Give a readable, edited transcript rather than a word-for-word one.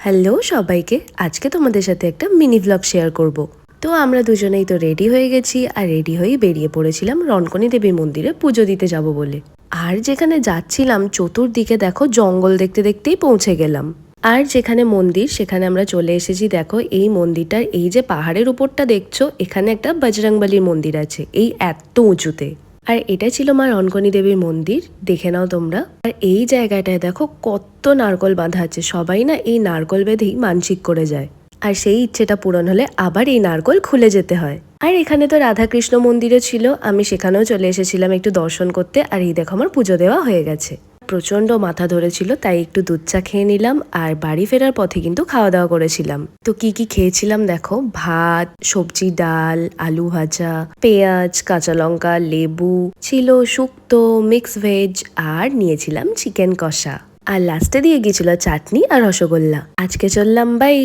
Hello সবাইকে, আজকে তোমাদের সাথে একটা মিনি ব্লগ শেয়ার করব। তো আমরা দুজনেই তো রেডি হয়ে গেছি, আর রেডি হয়েই বেরিয়ে পড়েছিলাম রণকনী দেবীর মন্দিরে পুজো দিতে যাব বলে। আর যেখানে যাচ্ছিলাম চতুর্দিকে দেখো জঙ্গল দেখতে দেখতেই পৌঁছে গেলাম। আর যেখানে মন্দির সেখানে আমরা চলে এসেছি। দেখো এই মন্দিরটার এই যে পাহাড়ের উপরটা দেখছো, এখানে একটা বজরংবলীর মন্দির আছে এই এত উঁচুতে। আর এটা ছিল মা রণকনী দেবীর মন্দির, দেখে নাও তোমরা। আর এই জায়গাটায় দেখো কত নারকল বাঁধা আছে, সবাই না এই নারকল বেঁধেই মানসিক করে যায়, আর সেই ইচ্ছেটা পূরণ হলে আবার এই নারকল খুলে যেতে হয়। আর এখানে তো রাধাকৃষ্ণ মন্দিরও ছিল, আমি সেখানেও চলে এসেছিলাম একটু দর্শন করতে। আর এই দেখো আমার পুজো দেওয়া হয়ে গেছে। প্রচন্ড মাথা ধরেছিল, তাই একটু দুধ চা খেয়ে নিলাম। আর বাড়ি ফেরার পথে কিন্তু খাওয়া দাওয়া করেছিলাম। তো কি কি খেয়েছিলাম দেখো, ভাত, সবজি, ডাল, আলু ভাজা, পেঁয়াজ, কাঁচা লঙ্কা, লেবু ছিল, শুক্তো, মিক্স ভেজ, আর নিয়েছিলাম চিকেন কষা। আর লাস্টে দিয়ে গিয়েছিল চাটনি আর রসগোল্লা। আজকে চললাম, বাই।